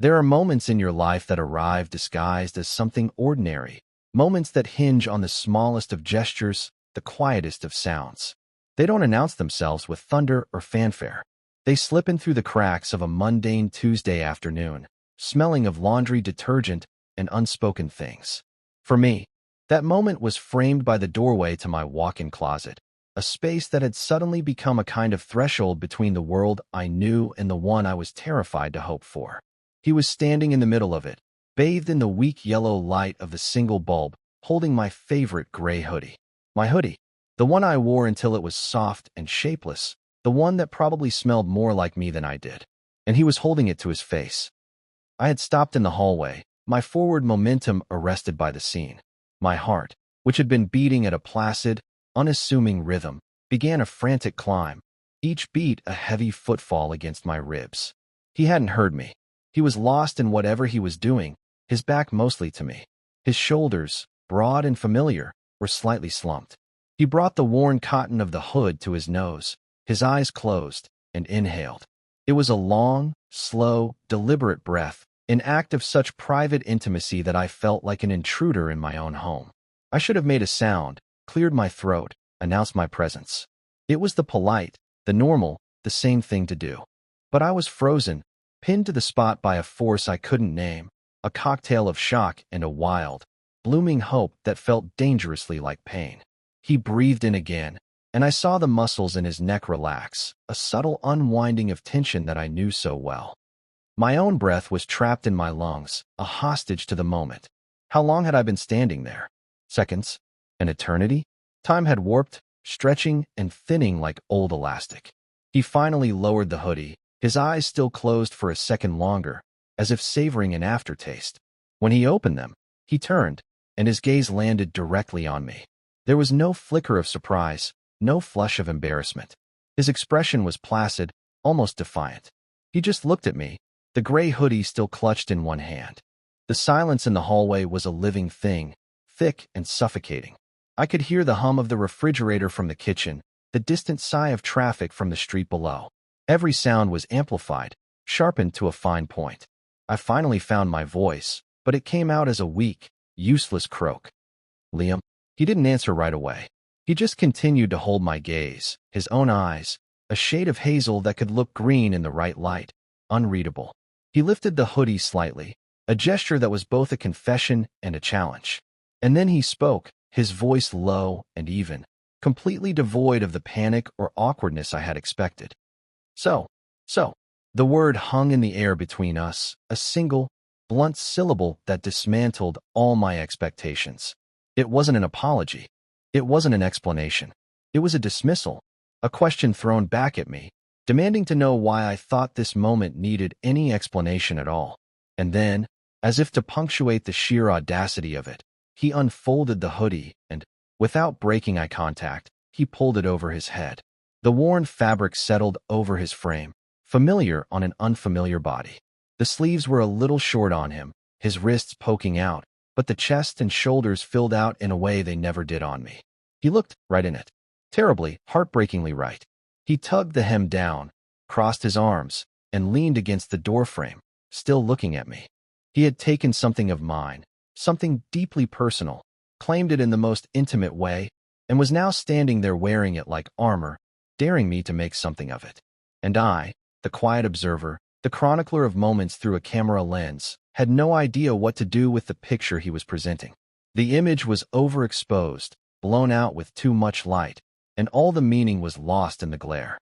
There are moments in your life that arrive disguised as something ordinary, moments that hinge on the smallest of gestures, the quietest of sounds. They don't announce themselves with thunder or fanfare. They slip in through the cracks of a mundane Tuesday afternoon, smelling of laundry detergent and unspoken things. For me, that moment was framed by the doorway to my walk-in closet, a space that had suddenly become a kind of threshold between the world I knew and the one I was terrified to hope for. He was standing in the middle of it, bathed in the weak yellow light of the single bulb, holding my favorite gray hoodie. My hoodie, the one I wore until it was soft and shapeless, the one that probably smelled more like me than I did. And he was holding it to his face. I had stopped in the hallway, my forward momentum arrested by the scene. My heart, which had been beating at a placid, unassuming rhythm, began a frantic climb, each beat a heavy footfall against my ribs. He hadn't heard me. He was lost in whatever he was doing, his back mostly to me. His shoulders, broad and familiar, were slightly slumped. He brought the worn cotton of the hood to his nose, his eyes closed, and inhaled. It was a long, slow, deliberate breath, an act of such private intimacy that I felt like an intruder in my own home. I should have made a sound, cleared my throat, announced my presence. It was the polite, the normal, the same thing to do. But I was frozen, pinned to the spot by a force I couldn't name, a cocktail of shock and a wild, blooming hope that felt dangerously like pain. He breathed in again, and I saw the muscles in his neck relax, a subtle unwinding of tension that I knew so well. My own breath was trapped in my lungs, a hostage to the moment. How long had I been standing there? Seconds? An eternity? Time had warped, stretching and thinning like old elastic. He finally lowered the hoodie, his eyes still closed for a second longer, as if savoring an aftertaste. When he opened them, he turned, and his gaze landed directly on me. There was no flicker of surprise, no flush of embarrassment. His expression was placid, almost defiant. He just looked at me, the gray hoodie still clutched in one hand. The silence in the hallway was a living thing, thick and suffocating. I could hear the hum of the refrigerator from the kitchen, the distant sigh of traffic from the street below. Every sound was amplified, sharpened to a fine point. I finally found my voice, but it came out as a weak, useless croak. Liam? He didn't answer right away. He just continued to hold my gaze, his own eyes, a shade of hazel that could look green in the right light, unreadable. He lifted the hoodie slightly, a gesture that was both a confession and a challenge. And then he spoke, his voice low and even, completely devoid of the panic or awkwardness I had expected. So. The word hung in the air between us, a single, blunt syllable that dismantled all my expectations. It wasn't an apology. It wasn't an explanation. It was a dismissal, a question thrown back at me, demanding to know why I thought this moment needed any explanation at all. And then, as if to punctuate the sheer audacity of it, he unfolded the hoodie and, without breaking eye contact, he pulled it over his head. The worn fabric settled over his frame, familiar on an unfamiliar body. The sleeves were a little short on him, his wrists poking out, but the chest and shoulders filled out in a way they never did on me. He looked right in it. Terribly, heartbreakingly right. He tugged the hem down, crossed his arms, and leaned against the doorframe, still looking at me. He had taken something of mine, something deeply personal, claimed it in the most intimate way, and was now standing there wearing it like armor, daring me to make something of it. And I, the quiet observer, the chronicler of moments through a camera lens, had no idea what to do with the picture he was presenting. The image was overexposed, blown out with too much light, and all the meaning was lost in the glare.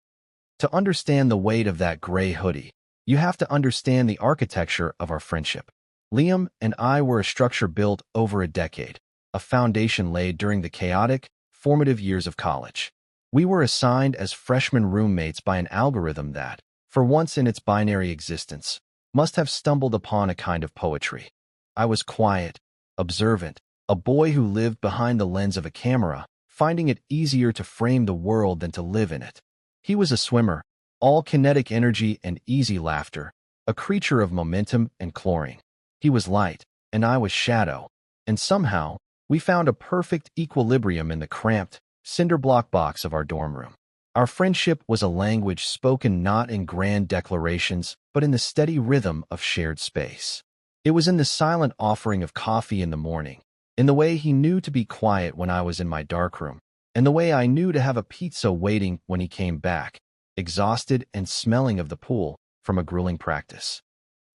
To understand the weight of that gray hoodie, you have to understand the architecture of our friendship. Liam and I were a structure built over a decade, a foundation laid during the chaotic, formative years of college. We were assigned as freshman roommates by an algorithm that, for once in its binary existence, must have stumbled upon a kind of poetry. I was quiet, observant, a boy who lived behind the lens of a camera, finding it easier to frame the world than to live in it. He was a swimmer, all kinetic energy and easy laughter, a creature of momentum and chlorine. He was light, and I was shadow, and somehow, we found a perfect equilibrium in the cramped, cinder block box of our dorm room. Our friendship was a language spoken not in grand declarations, but in the steady rhythm of shared space. It was in the silent offering of coffee in the morning, in the way he knew to be quiet when I was in my darkroom, and the way I knew to have a pizza waiting when he came back, exhausted and smelling of the pool from a grueling practice.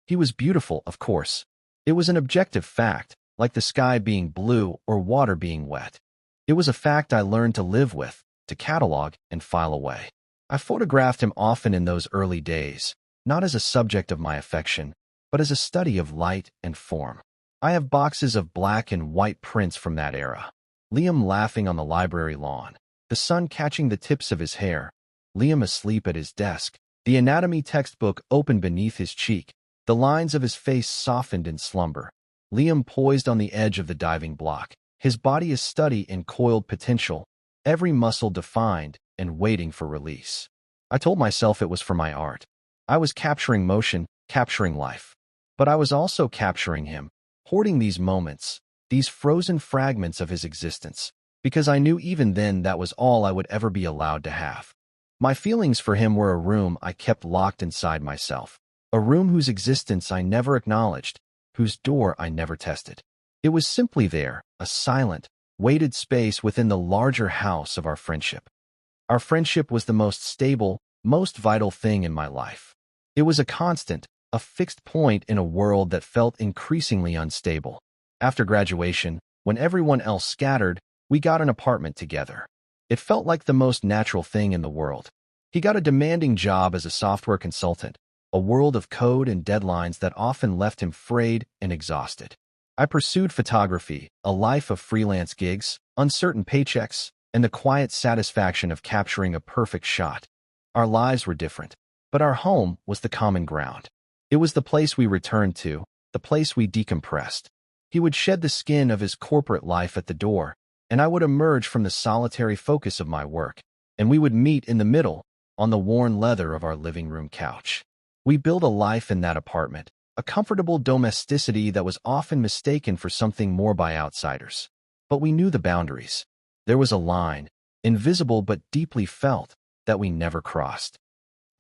He was beautiful, of course. It was an objective fact, like the sky being blue or water being wet. It was a fact I learned to live with, to catalog and file away. I photographed him often in those early days, not as a subject of my affection, but as a study of light and form. I have boxes of black and white prints from that era. Liam laughing on the library lawn, the sun catching the tips of his hair, Liam asleep at his desk, the anatomy textbook open beneath his cheek, the lines of his face softened in slumber, Liam poised on the edge of the diving block, his body a study in coiled potential, every muscle defined and waiting for release. I told myself it was for my art. I was capturing motion, capturing life. But I was also capturing him, hoarding these moments, these frozen fragments of his existence, because I knew even then that was all I would ever be allowed to have. My feelings for him were a room I kept locked inside myself, a room whose existence I never acknowledged, whose door I never tested. It was simply there, a silent, weighted space within the larger house of our friendship. Our friendship was the most stable, most vital thing in my life. It was a constant, a fixed point in a world that felt increasingly unstable. After graduation, when everyone else scattered, we got an apartment together. It felt like the most natural thing in the world. He got a demanding job as a software consultant, a world of code and deadlines that often left him frayed and exhausted. I pursued photography, a life of freelance gigs, uncertain paychecks, and the quiet satisfaction of capturing a perfect shot. Our lives were different, but our home was the common ground. It was the place we returned to, the place we decompressed. He would shed the skin of his corporate life at the door, and I would emerge from the solitary focus of my work, and we would meet in the middle, on the worn leather of our living room couch. We built a life in that apartment, a comfortable domesticity that was often mistaken for something more by outsiders. But we knew the boundaries. There was a line, invisible but deeply felt, that we never crossed.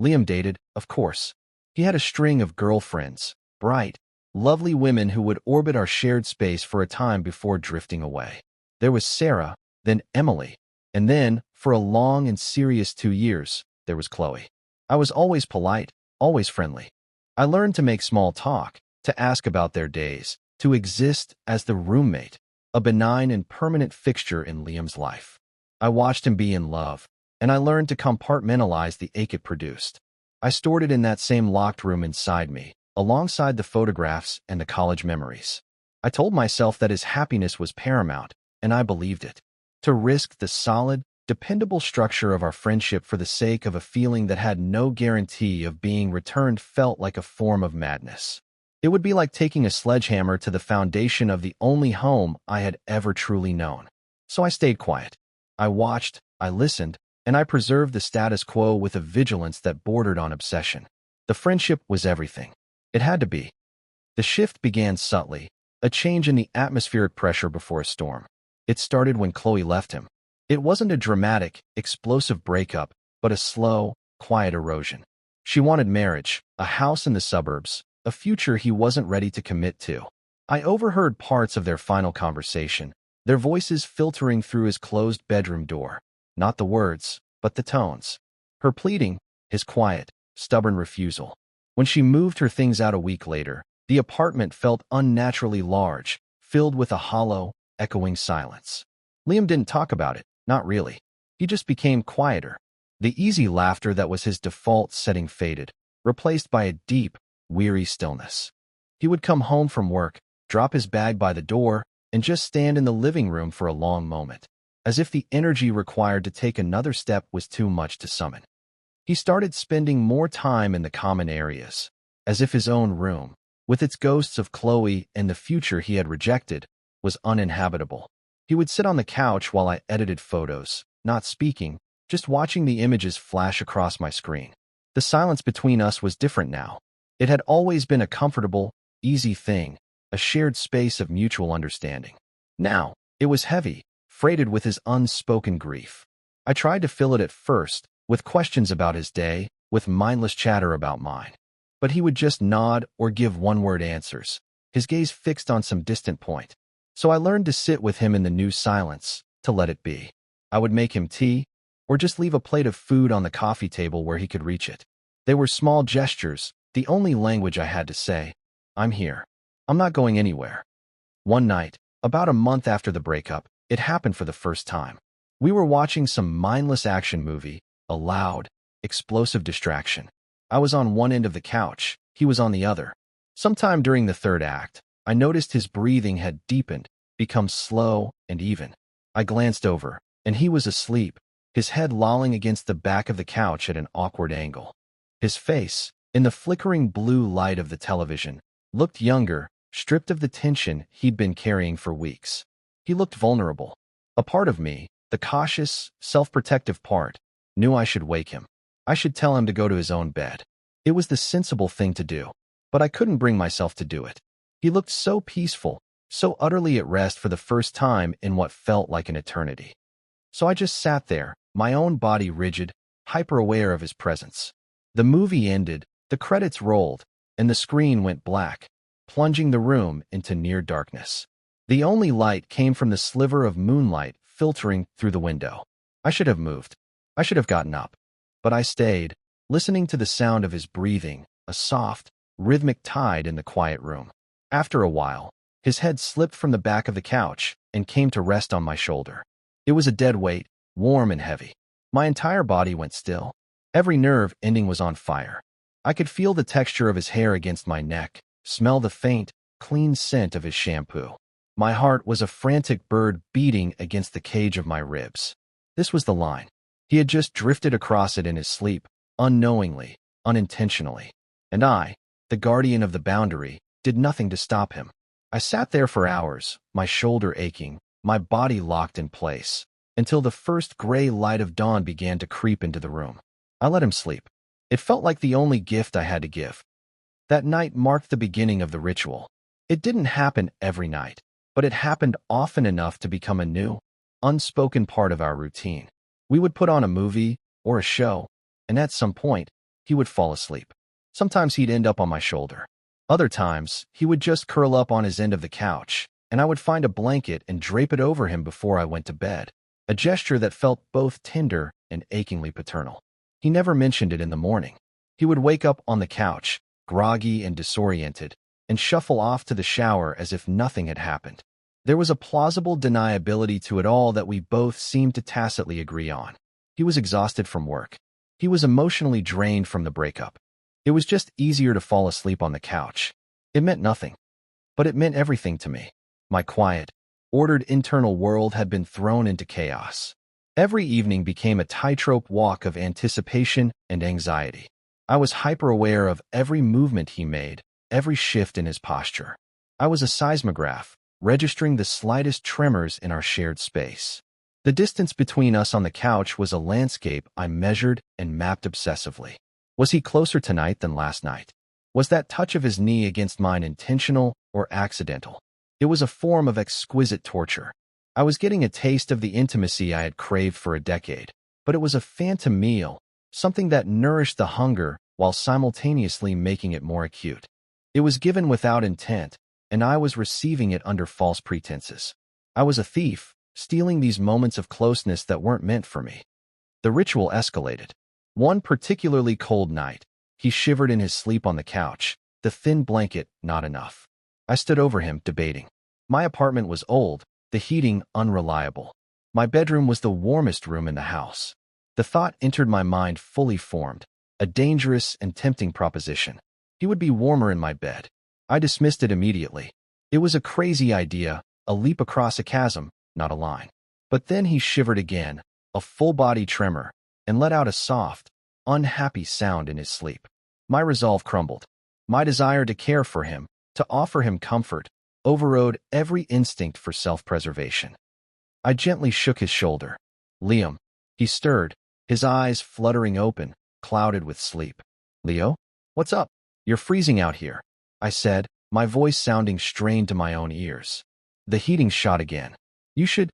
Liam dated, of course. He had a string of girlfriends, bright, lovely women who would orbit our shared space for a time before drifting away. There was Sarah, then Emily, and then, for a long and serious 2 years, there was Chloe. I was always polite, always friendly. I learned to make small talk, to ask about their days, to exist as the roommate, a benign and permanent fixture in Liam's life. I watched him be in love, and I learned to compartmentalize the ache it produced. I stored it in that same locked room inside me, alongside the photographs and the college memories. I told myself that his happiness was paramount, and I believed it. To risk the solid, dependable structure of our friendship for the sake of a feeling that had no guarantee of being returned felt like a form of madness. It would be like taking a sledgehammer to the foundation of the only home I had ever truly known. So I stayed quiet. I watched, I listened, and I preserved the status quo with a vigilance that bordered on obsession. The friendship was everything. It had to be. The shift began subtly, a change in the atmospheric pressure before a storm. It started when Chloe left him. It wasn't a dramatic, explosive breakup, but a slow, quiet erosion. She wanted marriage, a house in the suburbs, a future he wasn't ready to commit to. I overheard parts of their final conversation, their voices filtering through his closed bedroom door. Not the words, but the tones. Her pleading, his quiet, stubborn refusal. When she moved her things out a week later, the apartment felt unnaturally large, filled with a hollow, echoing silence. Liam didn't talk about it, not really. He just became quieter. The easy laughter that was his default setting faded, replaced by a deep, weary stillness. He would come home from work, drop his bag by the door, and just stand in the living room for a long moment, as if the energy required to take another step was too much to summon. He started spending more time in the common areas, as if his own room, with its ghosts of Chloe and the future he had rejected, was uninhabitable. He would sit on the couch while I edited photos, not speaking, just watching the images flash across my screen. The silence between us was different now. It had always been a comfortable, easy thing, a shared space of mutual understanding. Now, it was heavy, freighted with his unspoken grief. I tried to fill it at first, with questions about his day, with mindless chatter about mine. But he would just nod or give one-word answers, his gaze fixed on some distant point. So I learned to sit with him in the new silence, to let it be. I would make him tea, or just leave a plate of food on the coffee table where he could reach it. They were small gestures, the only language I had to say. I'm here. I'm not going anywhere. One night, about a month after the breakup, it happened for the first time. We were watching some mindless action movie, a loud, explosive distraction. I was on one end of the couch, he was on the other. Sometime during the third act, I noticed his breathing had deepened, become slow and even. I glanced over, and he was asleep, his head lolling against the back of the couch at an awkward angle. His face, in the flickering blue light of the television, looked younger, stripped of the tension he'd been carrying for weeks. He looked vulnerable. A part of me, the cautious, self-protective part, knew I should wake him. I should tell him to go to his own bed. It was the sensible thing to do, but I couldn't bring myself to do it. He looked so peaceful, so utterly at rest for the first time in what felt like an eternity. So I just sat there, my own body rigid, hyper-aware of his presence. The movie ended, the credits rolled, and the screen went black, plunging the room into near darkness. The only light came from the sliver of moonlight filtering through the window. I should have moved. I should have gotten up. But I stayed, listening to the sound of his breathing, a soft, rhythmic tide in the quiet room. After a while, his head slipped from the back of the couch and came to rest on my shoulder. It was a dead weight, warm and heavy. My entire body went still. Every nerve ending was on fire. I could feel the texture of his hair against my neck, smell the faint, clean scent of his shampoo. My heart was a frantic bird beating against the cage of my ribs. This was the line. He had just drifted across it in his sleep, unknowingly, unintentionally. And I, the guardian of the boundary, did nothing to stop him. I sat there for hours, my shoulder aching, my body locked in place, until the first gray light of dawn began to creep into the room. I let him sleep. It felt like the only gift I had to give. That night marked the beginning of the ritual. It didn't happen every night, but it happened often enough to become a new, unspoken part of our routine. We would put on a movie or a show, and at some point, he would fall asleep. Sometimes he'd end up on my shoulder. Other times, he would just curl up on his end of the couch, and I would find a blanket and drape it over him before I went to bed, a gesture that felt both tender and achingly paternal. He never mentioned it in the morning. He would wake up on the couch, groggy and disoriented, and shuffle off to the shower as if nothing had happened. There was a plausible deniability to it all that we both seemed to tacitly agree on. He was exhausted from work. He was emotionally drained from the breakup. It was just easier to fall asleep on the couch. It meant nothing. But it meant everything to me. My quiet, ordered internal world had been thrown into chaos. Every evening became a tightrope walk of anticipation and anxiety. I was hyper-aware of every movement he made, every shift in his posture. I was a seismograph, registering the slightest tremors in our shared space. The distance between us on the couch was a landscape I measured and mapped obsessively. Was he closer tonight than last night? Was that touch of his knee against mine intentional or accidental? It was a form of exquisite torture. I was getting a taste of the intimacy I had craved for a decade, but it was a phantom meal, something that nourished the hunger while simultaneously making it more acute. It was given without intent, and I was receiving it under false pretenses. I was a thief, stealing these moments of closeness that weren't meant for me. The ritual escalated. One particularly cold night, he shivered in his sleep on the couch, the thin blanket not enough. I stood over him, debating. My apartment was old, the heating unreliable. My bedroom was the warmest room in the house. The thought entered my mind fully formed, a dangerous and tempting proposition. He would be warmer in my bed. I dismissed it immediately. It was a crazy idea, a leap across a chasm, not a line. But then he shivered again, a full-body tremor, and let out a soft, unhappy sound in his sleep. My resolve crumbled. My desire to care for him, to offer him comfort, overrode every instinct for self-preservation. I gently shook his shoulder. Liam. He stirred, his eyes fluttering open, clouded with sleep. Leo? What's up? You're freezing out here, I said, my voice sounding strained to my own ears. The heating shot again. You should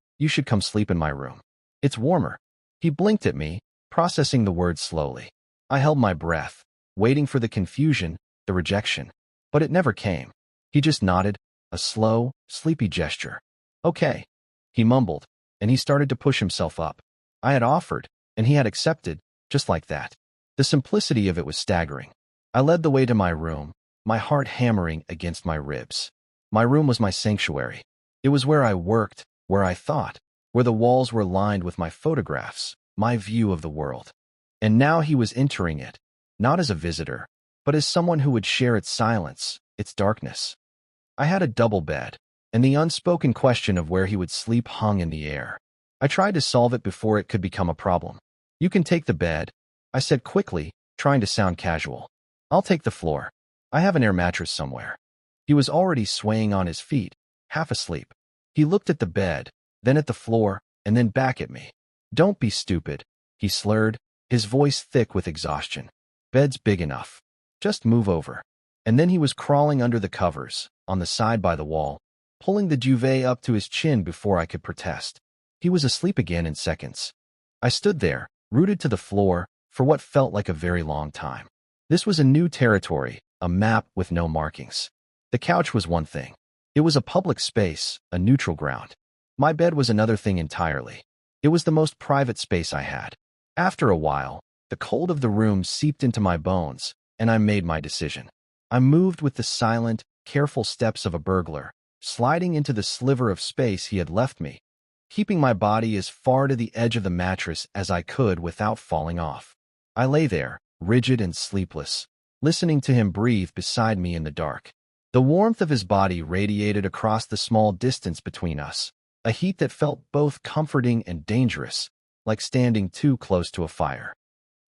come sleep in my room. It's warmer. He blinked at me, processing the words slowly. I held my breath, waiting for the confusion, the rejection. But it never came. He just nodded, a slow, sleepy gesture. Okay, he mumbled, and he started to push himself up. I had offered, and he had accepted, just like that. The simplicity of it was staggering. I led the way to my room, my heart hammering against my ribs. My room was my sanctuary. It was where I worked, where I thought, where the walls were lined with my photographs, my view of the world. And now he was entering it, not as a visitor, but as someone who would share its silence, its darkness. I had a double bed, and the unspoken question of where he would sleep hung in the air. I tried to solve it before it could become a problem. You can take the bed, I said quickly, trying to sound casual. I'll take the floor. I have an air mattress somewhere. He was already swaying on his feet, half asleep. He looked at the bed, then at the floor, and then back at me. Don't be stupid, he slurred, his voice thick with exhaustion. Bed's big enough. Just move over. And then he was crawling under the covers, on the side by the wall, pulling the duvet up to his chin before I could protest. He was asleep again in seconds. I stood there, rooted to the floor, for what felt like a very long time. This was a new territory, a map with no markings. The couch was one thing. It was a public space, a neutral ground. My bed was another thing entirely. It was the most private space I had. After a while, the cold of the room seeped into my bones, and I made my decision. I moved with the silent, careful steps of a burglar, sliding into the sliver of space he had left me, keeping my body as far to the edge of the mattress as I could without falling off. I lay there, rigid and sleepless, listening to him breathe beside me in the dark. The warmth of his body radiated across the small distance between us, a heat that felt both comforting and dangerous, like standing too close to a fire.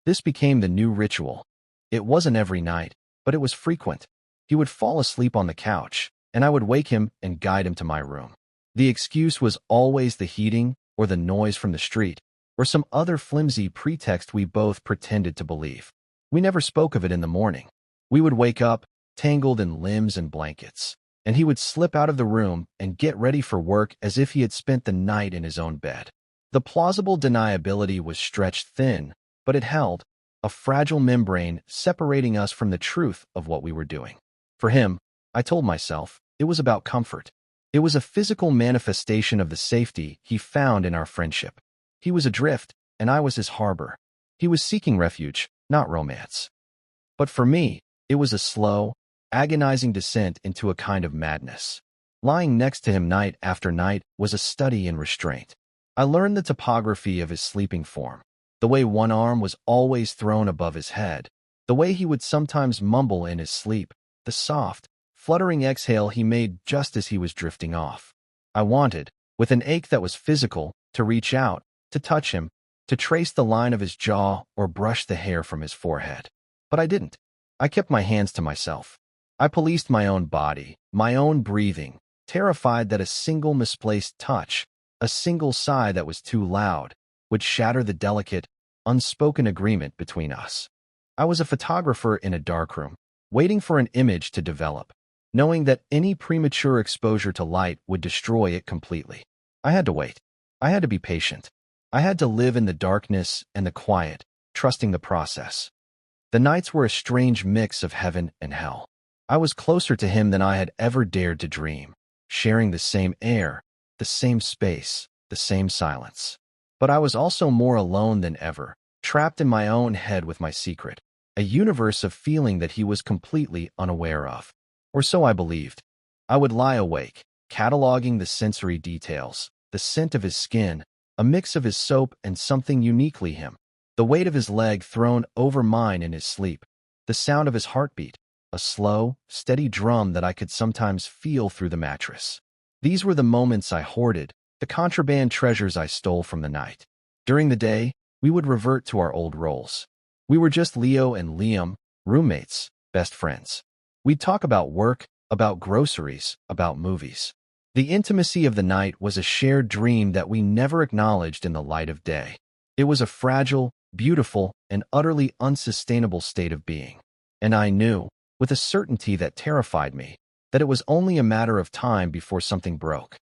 This became the new ritual. It wasn't every night, but it was frequent. He would fall asleep on the couch, and I would wake him and guide him to my room. The excuse was always the heating, or the noise from the street, or some other flimsy pretext we both pretended to believe. We never spoke of it in the morning. We would wake up, tangled in limbs and blankets, and he would slip out of the room and get ready for work as if he had spent the night in his own bed. The plausible deniability was stretched thin, but it held, a fragile membrane separating us from the truth of what we were doing. For him, I told myself, it was about comfort. It was a physical manifestation of the safety he found in our friendship. He was adrift, and I was his harbor. He was seeking refuge, not romance. But for me, it was a slow, agonizing descent into a kind of madness. Lying next to him night after night was a study in restraint. I learned the topography of his sleeping form, the way one arm was always thrown above his head, the way he would sometimes mumble in his sleep, the soft, fluttering exhale he made just as he was drifting off. I wanted, with an ache that was physical, to reach out, to touch him, to trace the line of his jaw or brush the hair from his forehead. But I didn't. I kept my hands to myself. I policed my own body, my own breathing, terrified that a single misplaced touch, a single sigh that was too loud, would shatter the delicate, unspoken agreement between us. I was a photographer in a darkroom, waiting for an image to develop, knowing that any premature exposure to light would destroy it completely. I had to wait. I had to be patient. I had to live in the darkness and the quiet, trusting the process. The nights were a strange mix of heaven and hell. I was closer to him than I had ever dared to dream, sharing the same air, the same space, the same silence. But I was also more alone than ever, trapped in my own head with my secret, a universe of feeling that he was completely unaware of. Or so I believed. I would lie awake, cataloging the sensory details, the scent of his skin, a mix of his soap and something uniquely him, the weight of his leg thrown over mine in his sleep, the sound of his heartbeat, a slow, steady drum that I could sometimes feel through the mattress. These were the moments I hoarded, the contraband treasures I stole from the night. During the day, we would revert to our old roles. We were just Leo and Liam, roommates, best friends. We'd talk about work, about groceries, about movies. The intimacy of the night was a shared dream that we never acknowledged in the light of day. It was a fragile, beautiful, and utterly unsustainable state of being. And I knew, with a certainty that terrified me, that it was only a matter of time before something broke.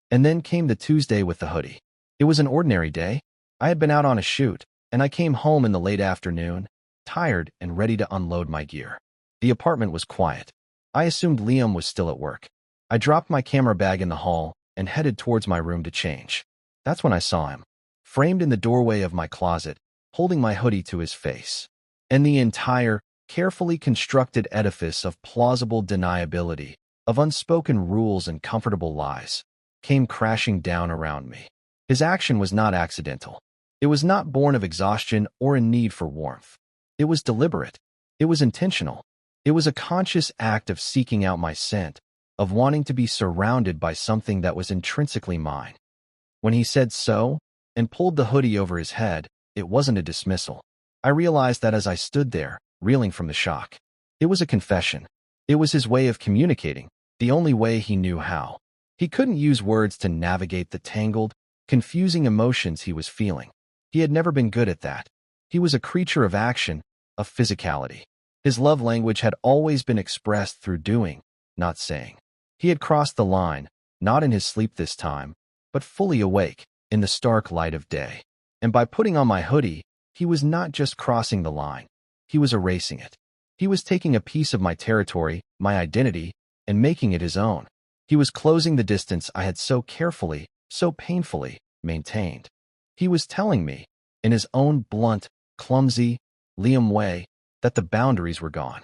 And then came the Tuesday with the hoodie. It was an ordinary day. I had been out on a shoot, and I came home in the late afternoon, tired and ready to unload my gear. The apartment was quiet. I assumed Liam was still at work. I dropped my camera bag in the hall and headed towards my room to change. That's when I saw him, framed in the doorway of my closet, holding my hoodie to his face. And the entire, carefully constructed edifice of plausible deniability, of unspoken rules and comfortable lies, came crashing down around me. His action was not accidental. It was not born of exhaustion or a need for warmth. It was deliberate. It was intentional. It was a conscious act of seeking out my scent, of wanting to be surrounded by something that was intrinsically mine. When he said so, and pulled the hoodie over his head, it wasn't a dismissal. I realized that as I stood there, reeling from the shock. It was a confession. It was his way of communicating, the only way he knew how. He couldn't use words to navigate the tangled, confusing emotions he was feeling. He had never been good at that. He was a creature of action, of physicality. His love language had always been expressed through doing, not saying. He had crossed the line, not in his sleep this time, but fully awake, in the stark light of day. And by putting on my hoodie, he was not just crossing the line. He was erasing it. He was taking a piece of my territory, my identity, and making it his own. He was closing the distance I had so carefully, so painfully, maintained. He was telling me, in his own blunt, clumsy, Liam way, that the boundaries were gone.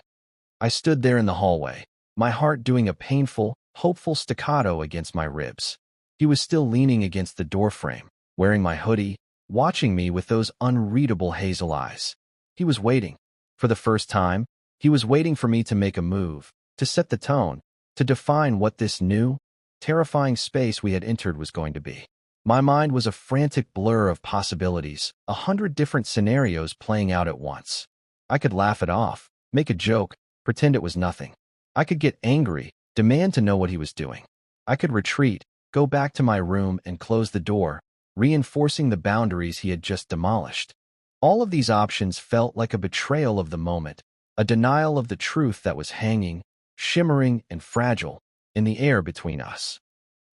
I stood there in the hallway, my heart doing a painful, hopeful staccato against my ribs. He was still leaning against the doorframe, wearing my hoodie, watching me with those unreadable hazel eyes. He was waiting. For the first time, he was waiting for me to make a move, to set the tone, to define what this new, terrifying space we had entered was going to be. My mind was a frantic blur of possibilities, 100 different scenarios playing out at once. I could laugh it off, make a joke, pretend it was nothing. I could get angry, demand to know what he was doing. I could retreat, go back to my room and close the door, reinforcing the boundaries he had just demolished. All of these options felt like a betrayal of the moment, a denial of the truth that was hanging, shimmering and fragile, in the air between us.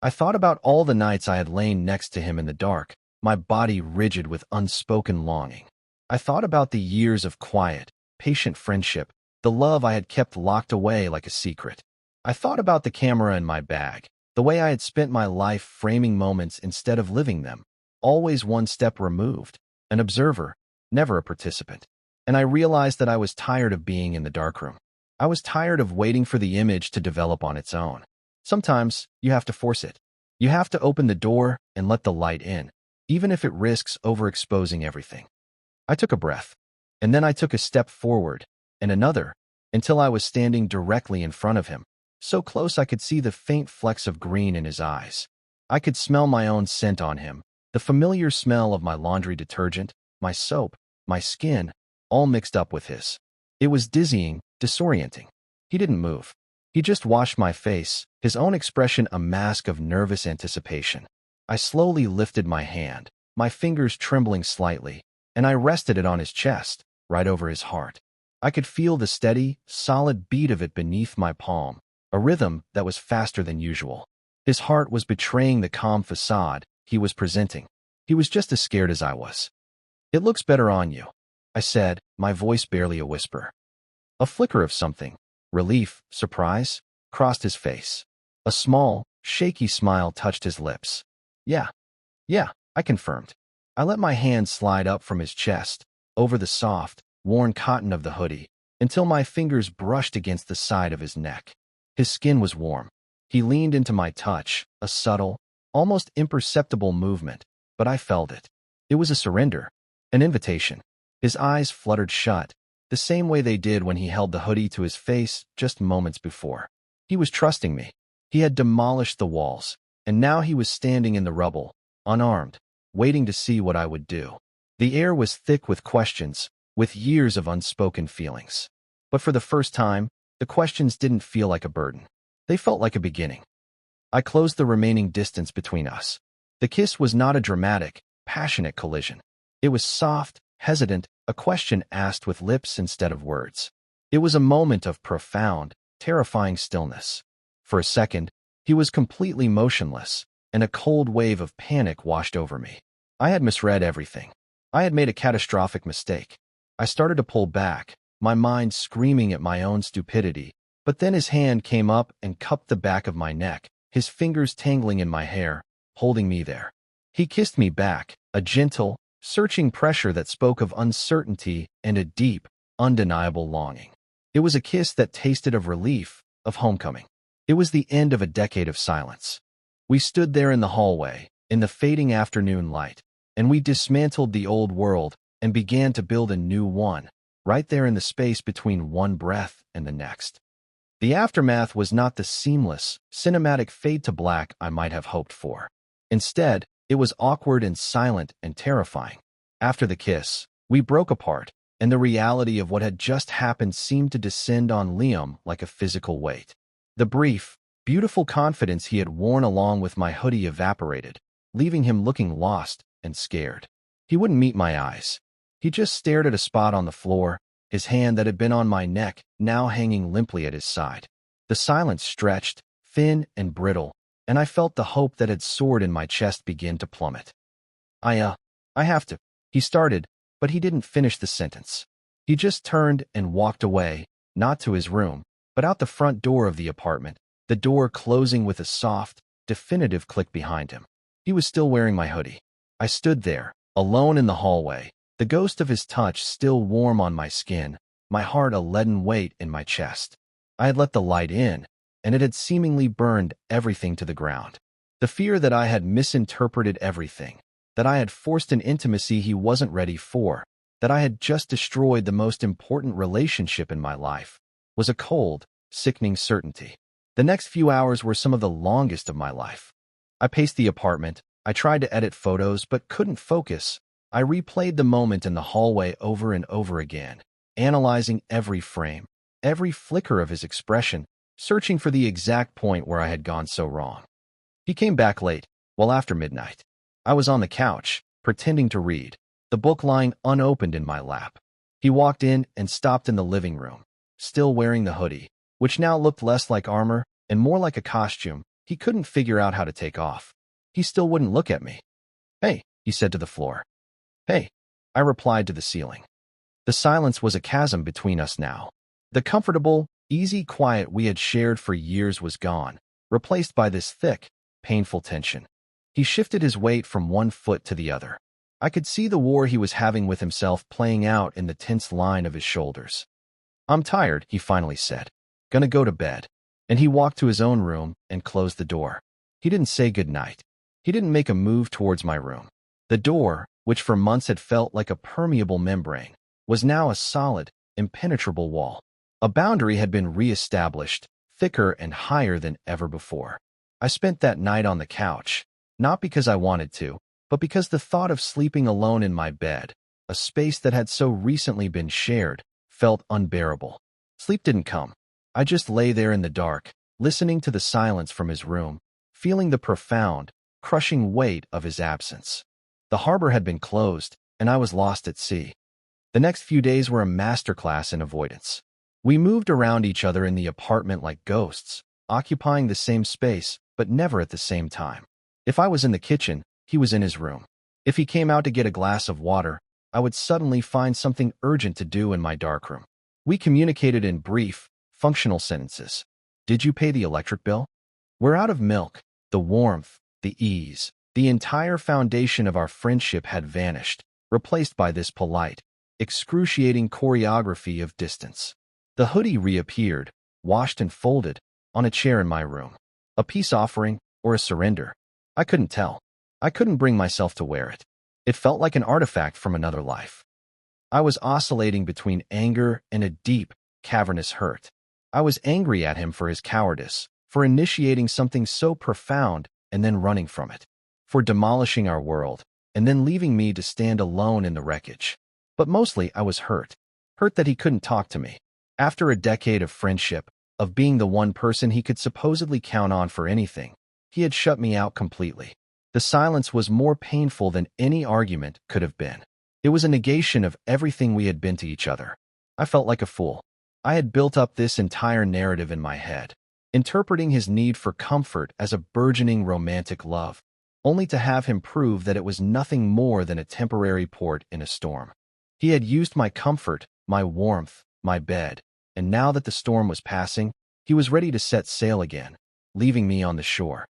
I thought about all the nights I had lain next to him in the dark, my body rigid with unspoken longing. I thought about the years of quiet, patient friendship, the love I had kept locked away like a secret. I thought about the camera in my bag, the way I had spent my life framing moments instead of living them, always one step removed, an observer, never a participant. And I realized that I was tired of being in the darkroom. I was tired of waiting for the image to develop on its own. Sometimes you have to force it. You have to open the door and let the light in, even if it risks overexposing everything. I took a breath, and then I took a step forward, and another, until I was standing directly in front of him, so close I could see the faint flecks of green in his eyes. I could smell my own scent on him, the familiar smell of my laundry detergent, my soap, my skin, all mixed up with his. It was dizzying, disorienting. He didn't move. He just washed my face, his own expression a mask of nervous anticipation. I slowly lifted my hand, my fingers trembling slightly, and I rested it on his chest, right over his heart. I could feel the steady, solid beat of it beneath my palm, a rhythm that was faster than usual. His heart was betraying the calm facade he was presenting. He was just as scared as I was. "It looks better on you," I said, my voice barely a whisper. A flicker of something, relief, surprise, crossed his face. A small, shaky smile touched his lips. Yeah, I confirmed. I let my hand slide up from his chest, over the soft, worn cotton of the hoodie, until my fingers brushed against the side of his neck. His skin was warm. He leaned into my touch, a subtle, almost imperceptible movement, but I felt it. It was a surrender, an invitation. His eyes fluttered shut, the same way they did when he held the hoodie to his face just moments before. He was trusting me. He had demolished the walls, and now he was standing in the rubble, unarmed, waiting to see what I would do. The air was thick with questions, with years of unspoken feelings. But for the first time, the questions didn't feel like a burden. They felt like a beginning. I closed the remaining distance between us. The kiss was not a dramatic, passionate collision. It was soft, hesitant, a question asked with lips instead of words. It was a moment of profound, terrifying stillness. For a second, he was completely motionless, and a cold wave of panic washed over me. I had misread everything. I had made a catastrophic mistake. I started to pull back, my mind screaming at my own stupidity, but then his hand came up and cupped the back of my neck, his fingers tangling in my hair, holding me there. He kissed me back, a gentle, searching pressure that spoke of uncertainty and a deep, undeniable longing. It was a kiss that tasted of relief, of homecoming. It was the end of a decade of silence. We stood there in the hallway, in the fading afternoon light, and we dismantled the old world and began to build a new one, right there in the space between one breath and the next. The aftermath was not the seamless, cinematic fade to black I might have hoped for. Instead, it was awkward and silent and terrifying. After the kiss, we broke apart, and the reality of what had just happened seemed to descend on Liam like a physical weight. The brief, beautiful confidence he had worn along with my hoodie evaporated, leaving him looking lost and scared. He wouldn't meet my eyes. He just stared at a spot on the floor, his hand that had been on my neck now hanging limply at his side. The silence stretched, thin and brittle, and I felt the hope that had soared in my chest begin to plummet. I have to, he started, but he didn't finish the sentence. He just turned and walked away, not to his room, but out the front door of the apartment, the door closing with a soft, definitive click behind him. He was still wearing my hoodie. I stood there, alone in the hallway, the ghost of his touch still warm on my skin, my heart a leaden weight in my chest. I had let the light in, and it had seemingly burned everything to the ground. The fear that I had misinterpreted everything, that I had forced an intimacy he wasn't ready for, that I had just destroyed the most important relationship in my life, was a cold, sickening certainty. The next few hours were some of the longest of my life. I paced the apartment. I tried to edit photos but couldn't focus. I replayed the moment in the hallway over and over again, analyzing every frame, every flicker of his expression, searching for the exact point where I had gone so wrong. He came back late, well after midnight. I was on the couch, pretending to read, the book lying unopened in my lap. He walked in and stopped in the living room, still wearing the hoodie, which now looked less like armor and more like a costume he couldn't figure out how to take off. He still wouldn't look at me. "Hey," he said to the floor. "Hey," I replied to the ceiling. The silence was a chasm between us now. The comfortable, easy quiet we had shared for years was gone, replaced by this thick, painful tension. He shifted his weight from one foot to the other. I could see the war he was having with himself playing out in the tense line of his shoulders. "I'm tired," he finally said. "Gonna go to bed." And he walked to his own room and closed the door. He didn't say goodnight. He didn't make a move towards my room. The door, which for months had felt like a permeable membrane, was now a solid, impenetrable wall. A boundary had been re-established, thicker and higher than ever before. I spent that night on the couch, not because I wanted to, but because the thought of sleeping alone in my bed, a space that had so recently been shared, felt unbearable. Sleep didn't come. I just lay there in the dark, listening to the silence from his room, feeling the profound, crushing weight of his absence. The harbor had been closed, and I was lost at sea. The next few days were a masterclass in avoidance. We moved around each other in the apartment like ghosts, occupying the same space, but never at the same time. If I was in the kitchen, he was in his room. If he came out to get a glass of water, I would suddenly find something urgent to do in my darkroom. We communicated in brief, functional sentences. "Did you pay the electric bill?" "We're out of milk." The warmth, the ease, the entire foundation of our friendship had vanished, replaced by this polite, excruciating choreography of distance. The hoodie reappeared, washed and folded, on a chair in my room. A peace offering or a surrender? I couldn't tell. I couldn't bring myself to wear it. It felt like an artifact from another life. I was oscillating between anger and a deep, cavernous hurt. I was angry at him for his cowardice, for initiating something so profound and then running from it, for demolishing our world and then leaving me to stand alone in the wreckage. But mostly I was hurt that he couldn't talk to me. After a decade of friendship, of being the one person he could supposedly count on for anything, he had shut me out completely. The silence was more painful than any argument could have been. It was a negation of everything we had been to each other. I felt like a fool. I had built up this entire narrative in my head, interpreting his need for comfort as a burgeoning romantic love, only to have him prove that it was nothing more than a temporary port in a storm. He had used my comfort, my warmth, my bed, and now that the storm was passing, he was ready to set sail again, leaving me on the shore.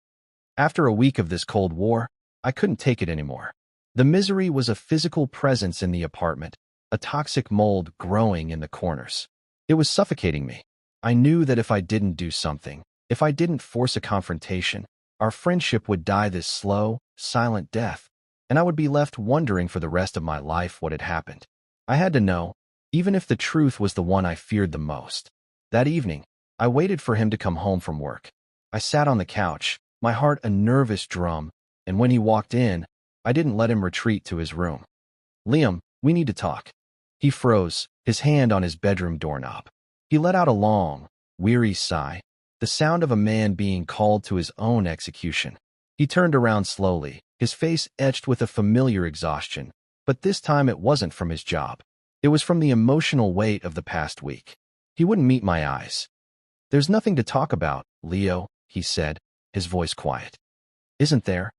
After a week of this Cold War, I couldn't take it anymore. The misery was a physical presence in the apartment, a toxic mold growing in the corners. It was suffocating me. I knew that if I didn't do something, if I didn't force a confrontation, our friendship would die this slow, silent death, and I would be left wondering for the rest of my life what had happened. I had to know, even if the truth was the one I feared the most. That evening, I waited for him to come home from work. I sat on the couch, my heart a nervous drum, and when he walked in, I didn't let him retreat to his room. "Liam, we need to talk." He froze, his hand on his bedroom doorknob. He let out a long, weary sigh, the sound of a man being called to his own execution. He turned around slowly, his face etched with a familiar exhaustion, but this time it wasn't from his job. It was from the emotional weight of the past week. He wouldn't meet my eyes. "There's nothing to talk about, Leo," he said, his voice quiet. "Isn't there?"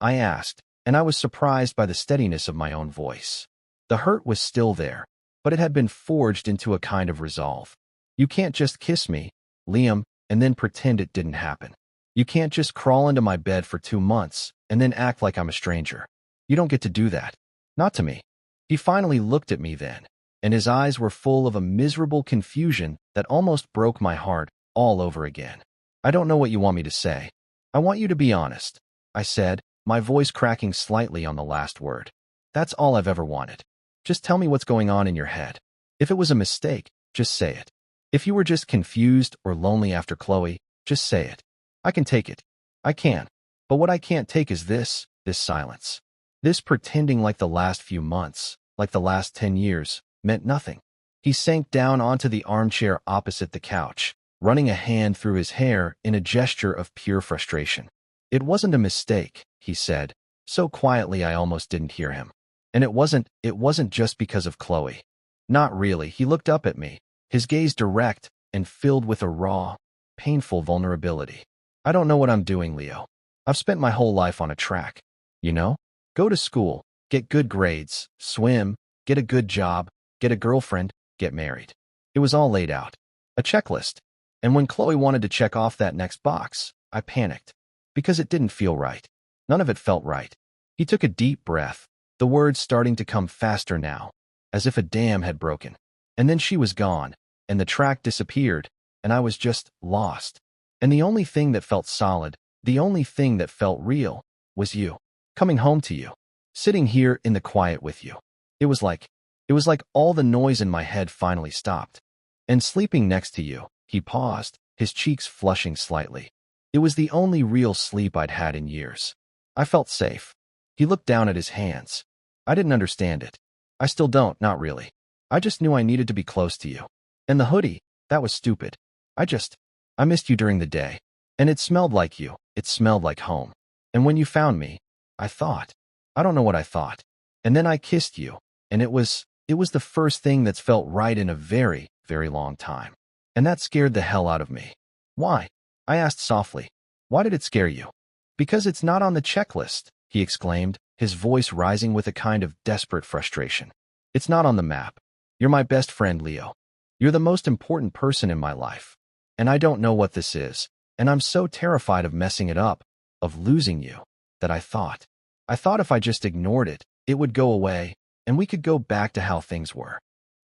I asked, and I was surprised by the steadiness of my own voice. The hurt was still there, but it had been forged into a kind of resolve. "You can't just kiss me, Liam, and then pretend it didn't happen. You can't just crawl into my bed for 2 months and then act like I'm a stranger. You don't get to do that. Not to me." He finally looked at me then, and his eyes were full of a miserable confusion that almost broke my heart all over again. "I don't know what you want me to say. I want you to be honest," I said, my voice cracking slightly on the last word. "That's all I've ever wanted. Just tell me what's going on in your head. If it was a mistake, just say it. If you were just confused or lonely after Chloe, just say it. I can take it. I can. But what I can't take is this silence. This pretending like the last few months, like the last 10 years, meant nothing." He sank down onto the armchair opposite the couch, running a hand through his hair in a gesture of pure frustration. "It wasn't a mistake," he said, so quietly I almost didn't hear him. "And it wasn't just because of Chloe. Not really." He looked up at me, his gaze direct and filled with a raw, painful vulnerability. "I don't know what I'm doing, Leo. I've spent my whole life on a track. You know? Go to school, get good grades, swim, get a good job, get a girlfriend, get married. It was all laid out. A checklist. And when Chloe wanted to check off that next box, I panicked. Because it didn't feel right. None of it felt right." He took a deep breath, the words starting to come faster now, as if a dam had broken. "And then she was gone, and the track disappeared, and I was just lost. And the only thing that felt solid, the only thing that felt real, was you. Coming home to you. Sitting here in the quiet with you. It was like all the noise in my head finally stopped. And sleeping next to you." He paused, his cheeks flushing slightly. "It was the only real sleep I'd had in years. I felt safe." He looked down at his hands. "I didn't understand it. I still don't, not really. I just knew I needed to be close to you. And the hoodie, that was stupid. I missed you during the day. And it smelled like you. It smelled like home. And when you found me, I don't know what I thought. And then I kissed you, and it was the first thing that's felt right in a very, very long time. And that scared the hell out of me." "Why?" I asked softly. "Why did it scare you?" "Because it's not on the checklist," he exclaimed, his voice rising with a kind of desperate frustration. "It's not on the map. You're my best friend, Leo. You're the most important person in my life. And I don't know what this is, and I'm so terrified of messing it up, of losing you, that I thought if I just ignored it, it would go away, and we could go back to how things were."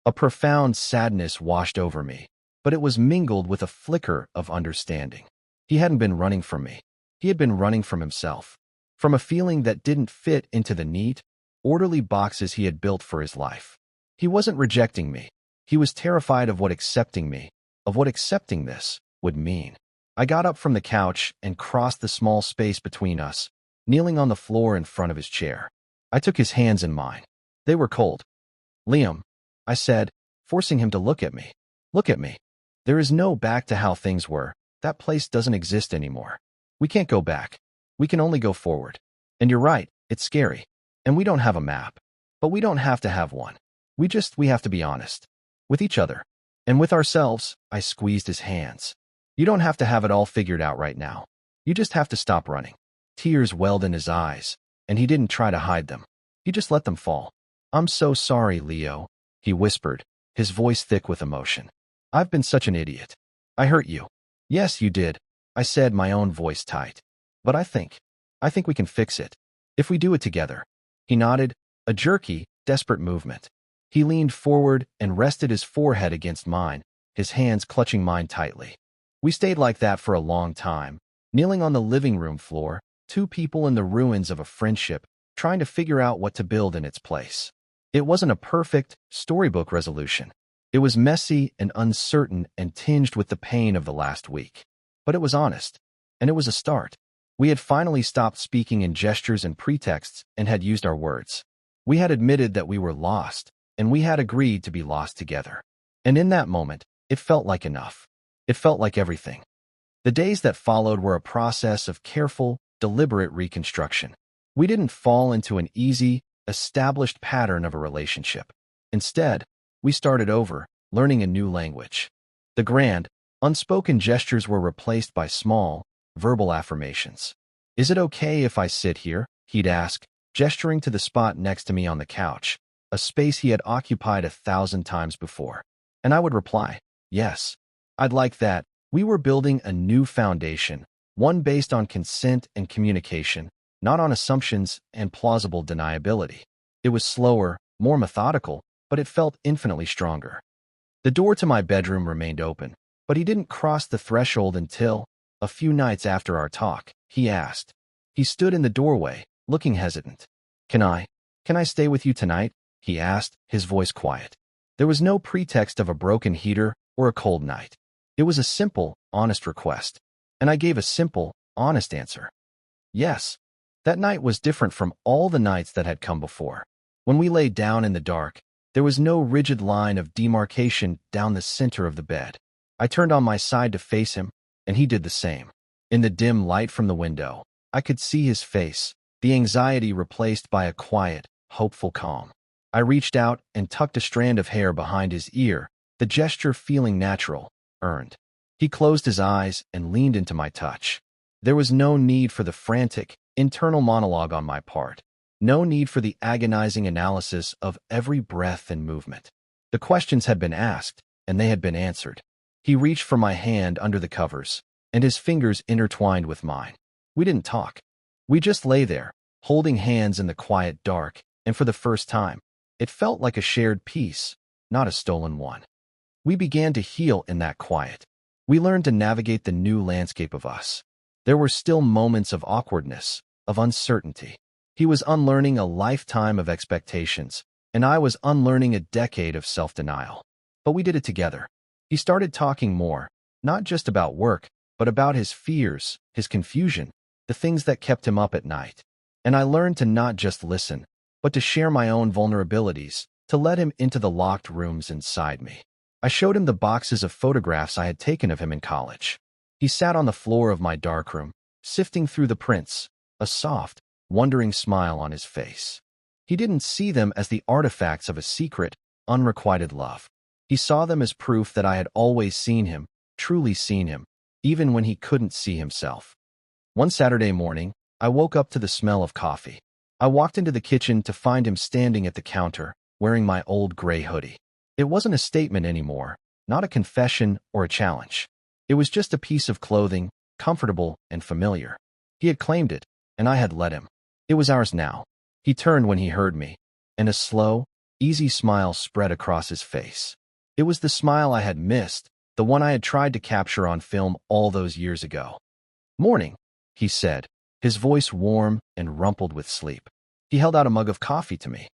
A profound sadness washed over me, but it was mingled with a flicker of understanding. He hadn't been running from me. He had been running from himself, from a feeling that didn't fit into the neat, orderly boxes he had built for his life. He wasn't rejecting me. He was terrified of what accepting this would mean. I got up from the couch and crossed the small space between us, kneeling on the floor in front of his chair. I took his hands in mine. They were cold. "Liam," I said, forcing him to look at me. "Look at me. There is no back to how things were. That place doesn't exist anymore. We can't go back. We can only go forward. And you're right, it's scary. And we don't have a map. But we don't have to have one. We have to be honest. With each other. And with ourselves." I squeezed his hands. "You don't have to have it all figured out right now. You just have to stop running. Tears welled in his eyes, and he didn't try to hide them. He just let them fall. "I'm so sorry, Leo," he whispered, his voice thick with emotion. "I've been such an idiot. I hurt you." "Yes, you did," I said, my own voice tight. "But I think we can fix it. If we do it together." He nodded, a jerky, desperate movement. He leaned forward and rested his forehead against mine, his hands clutching mine tightly. We stayed like that for a long time, kneeling on the living room floor, two people in the ruins of a friendship, trying to figure out what to build in its place. It wasn't a perfect, storybook resolution. It was messy and uncertain and tinged with the pain of the last week. But it was honest, and it was a start. We had finally stopped speaking in gestures and pretexts and had used our words. We had admitted that we were lost, and we had agreed to be lost together. And in that moment, it felt like enough. It felt like everything. The days that followed were a process of careful, deliberate reconstruction. We didn't fall into an easy, established pattern of a relationship. Instead, we started over, learning a new language. The grand, unspoken gestures were replaced by small, verbal affirmations. "Is it okay if I sit here?" he'd ask, gesturing to the spot next to me on the couch, a space he had occupied 1,000 times before. And I would reply, "Yes, I'd like that." We were building a new foundation, one based on consent and communication, not on assumptions and plausible deniability. It was slower, more methodical, but it felt infinitely stronger. The door to my bedroom remained open, but he didn't cross the threshold until, a few nights after our talk, he asked. He stood in the doorway, looking hesitant. Can I stay with you tonight?" he asked, his voice quiet. There was no pretext of a broken heater or a cold night. It was a simple, honest request, and I gave a simple, honest answer. Yes. That night was different from all the nights that had come before. When we lay down in the dark, there was no rigid line of demarcation down the center of the bed. I turned on my side to face him, and he did the same. In the dim light from the window, I could see his face, the anxiety replaced by a quiet, hopeful calm. I reached out and tucked a strand of hair behind his ear, the gesture feeling natural, earned. He closed his eyes and leaned into my touch. There was no need for the frantic, internal monologue on my part. No need for the agonizing analysis of every breath and movement. The questions had been asked, and they had been answered. He reached for my hand under the covers, and his fingers intertwined with mine. We didn't talk. We just lay there, holding hands in the quiet dark, and for the first time, it felt like a shared peace, not a stolen one. We began to heal in that quiet. We learned to navigate the new landscape of us. There were still moments of awkwardness, of uncertainty. He was unlearning a lifetime of expectations, and I was unlearning a decade of self-denial. But we did it together. He started talking more, not just about work, but about his fears, his confusion, the things that kept him up at night. And I learned to not just listen, but to share my own vulnerabilities, to let him into the locked rooms inside me. I showed him the boxes of photographs I had taken of him in college. He sat on the floor of my darkroom, sifting through the prints, a soft, wondering smile on his face. He didn't see them as the artifacts of a secret, unrequited love. He saw them as proof that I had always seen him, truly seen him, even when he couldn't see himself. One Saturday morning, I woke up to the smell of coffee. I walked into the kitchen to find him standing at the counter, wearing my old gray hoodie. It wasn't a statement anymore, not a confession or a challenge. It was just a piece of clothing, comfortable and familiar. He had claimed it, and I had let him. It was ours now. He turned when he heard me, and a slow, easy smile spread across his face. It was the smile I had missed, the one I had tried to capture on film all those years ago. "Morning," he said, his voice warm and rumpled with sleep. He held out a mug of coffee to me.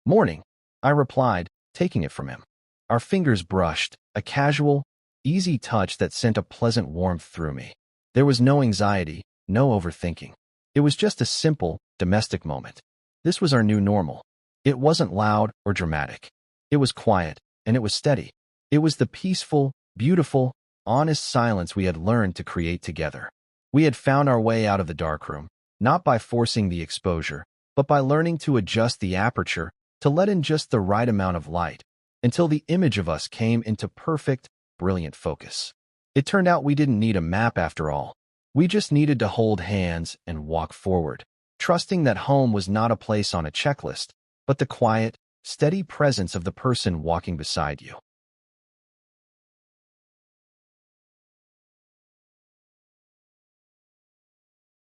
"Morning," I replied, taking it from him. Our fingers brushed, a casual, easy touch that sent a pleasant warmth through me. There was no anxiety, no overthinking. It was just a simple, domestic moment. This was our new normal. It wasn't loud or dramatic. It was quiet, and it was steady. It was the peaceful, beautiful, honest silence we had learned to create together. We had found our way out of the darkroom, not by forcing the exposure, but by learning to adjust the aperture, to let in just the right amount of light, until the image of us came into perfect, brilliant focus. It turned out we didn't need a map after all. We just needed to hold hands and walk forward, trusting that home was not a place on a checklist, but the quiet, steady presence of the person walking beside you.